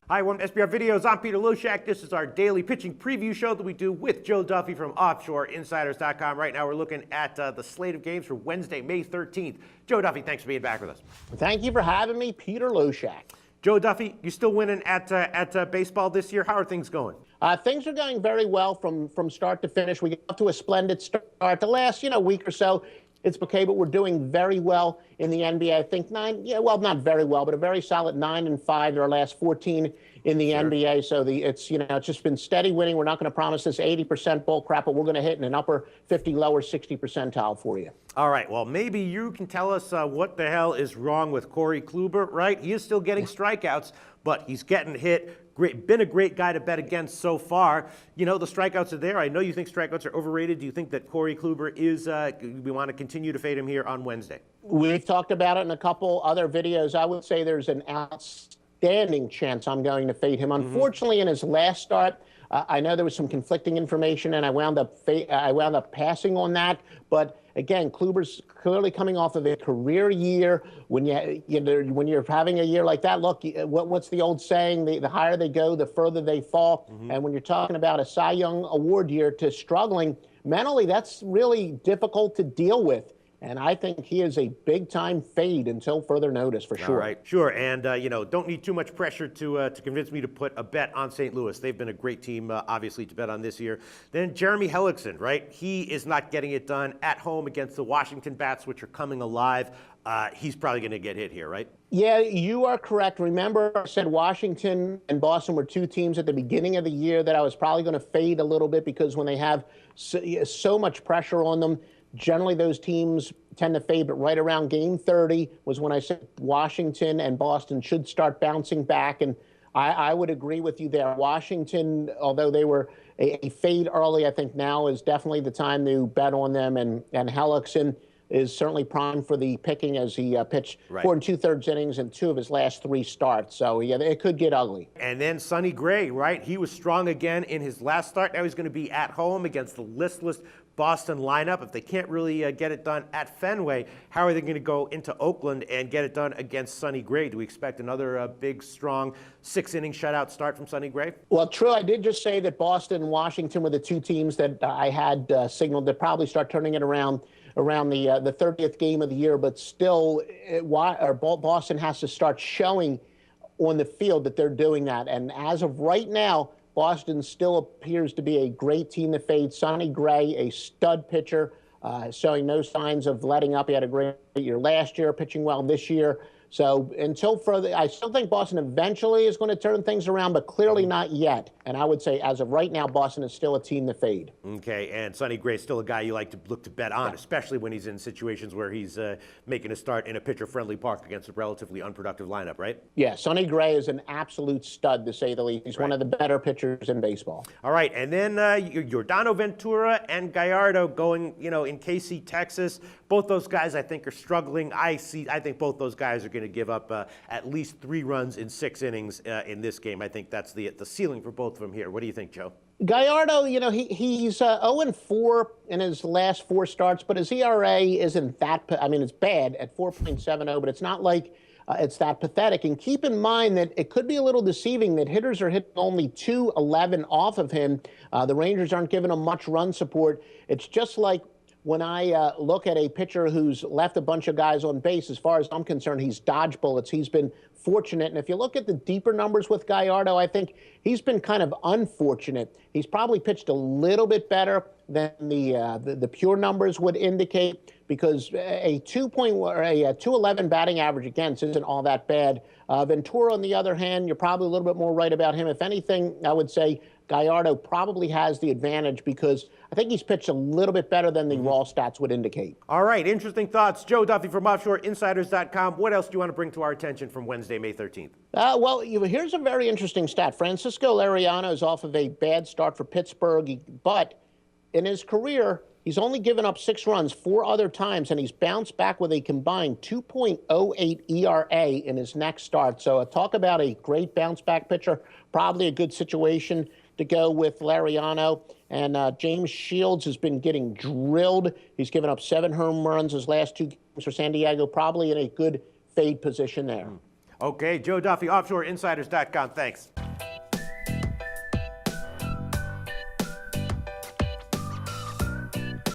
Hi, welcome to SBR Videos. I'm Peter Loshak. This is our daily pitching preview show that we do with Joe Duffy from OffshoreInsiders.com. Right now we're looking at the slate of games for Wednesday, May 13th. Joe Duffy, thanks for being back with us. Thank you for having me, Peter Loshak. Joe Duffy, you still winning at baseball this year? How are things going? Things are going very well from start to finish. We got off to a splendid start. The last week or so, it's okay, but we're doing very well in the NBA. I think not very well, but a very solid 9-5 in our last 14 in the NBA. So it's just been steady winning. We're not going to promise this 80% bull crap, but we're going to hit in an upper 50, lower 60 percentile for you. All right. Well, maybe you can tell us what the hell is wrong with Corey Kluber, right? He is still getting strikeouts, but he's getting hit. Been a great guy to bet against so far. The strikeouts are there. I know you think strikeouts are overrated. Do you think that Corey Kluber is, we want to continue to fade him here on Wednesday? We've talked about it in a couple other videos. I would say there's an outstanding chance I'm going to fade him. Unfortunately, in his last start, I know there was some conflicting information, and I wound up passing on that. But again, Kluber's clearly coming off of a career year. When you're having a year like that, look, what's the old saying? The higher they go, the further they fall. And when you're talking about a Cy Young Award year to struggling mentally, that's really difficult to deal with. And I think he is a big-time fade until further notice, for sure. All right, sure. And, don't need too much pressure to convince me to put a bet on St. Louis. They've been a great team, obviously, to bet on this year. Then Jeremy Hellickson, right? He is not getting it done at home against the Washington Bats, which are coming alive. He's probably going to get hit here, right? Yeah, you are correct. Remember, I said Washington and Boston were two teams at the beginning of the year that I was probably going to fade a little bit because when they have so much pressure on them, generally, those teams tend to fade, but right around game 30 was when I said Washington and Boston should start bouncing back, and I would agree with you there. Washington, although they were a fade early, I think now is definitely the time to bet on them, and Hellickson is certainly primed for the picking as he pitched 4 2/3 innings in 2 of his last 3 starts. So, yeah, it could get ugly. And then Sonny Gray, right? He was strong again in his last start. Now he's going to be at home against the listless Boston lineup. If they can't really get it done at Fenway, how are they going to go into Oakland and get it done against Sonny Gray? Do we expect another big, strong 6-inning shutout start from Sonny Gray? Well, true. I did just say that Boston and Washington were the two teams that I had signaled that probably start turning it around the 30th game of the year, but still, Boston has to start showing on the field that they're doing that. And as of right now, Boston still appears to be a great team to fade. Sonny Gray, a stud pitcher, showing no signs of letting up. He had a great year last year, pitching well this year. So until further, I still think Boston eventually is going to turn things around, but clearly not yet. And I would say as of right now, Boston is still a team to fade. Okay, and Sonny Gray is still a guy you like to look to bet on, especially when he's in situations where he's making a start in a pitcher-friendly park against a relatively unproductive lineup, right? Yeah, Sonny Gray is an absolute stud, to say the least. He's one of the better pitchers in baseball. All right, and then Yordano, Ventura, and Gallardo going, in KC, Texas. Both those guys, I think, are struggling. I think both those guys are going to give up at least 3 runs in 6 innings in this game. I think that's the ceiling for both of them here. What do you think, Joe? Gallardo, he's 0-4 in his last 4 starts, but his ERA isn't that, it's bad at 4.70, but it's not like it's that pathetic. And keep in mind that it could be a little deceiving that hitters are hitting only 211 off of him. The Rangers aren't giving him much run support. It's just like when I look at a pitcher who's left a bunch of guys on base, as far as I'm concerned, he's dodged bullets. He's been fortunate. And if you look at the deeper numbers with Gallardo, I think he's been kind of unfortunate. He's probably pitched a little bit better than the pure numbers would indicate, because a 211 batting average against isn't all that bad. Ventura, on the other hand, you're probably a little bit more right about him. If anything, I would say Gallardo probably has the advantage because I think he's pitched a little bit better than the raw stats would indicate. All right, interesting thoughts. Joe Duffy from OffshoreInsiders.com. What else do you want to bring to our attention from Wednesday, May 13th? Well, here's a very interesting stat. Francisco Liriano is off of a bad start for Pittsburgh, but in his career, he's only given up 6 runs 4 other times, and he's bounced back with a combined 2.08 ERA in his next start. So talk about a great bounce-back pitcher, probably a good situation to go with Liriano. And James Shields has been getting drilled. He's given up 7 home runs his last 2 games for San Diego, probably in a good fade position there. Okay, Joe Duffy, OffshoreInsiders.com. Thanks.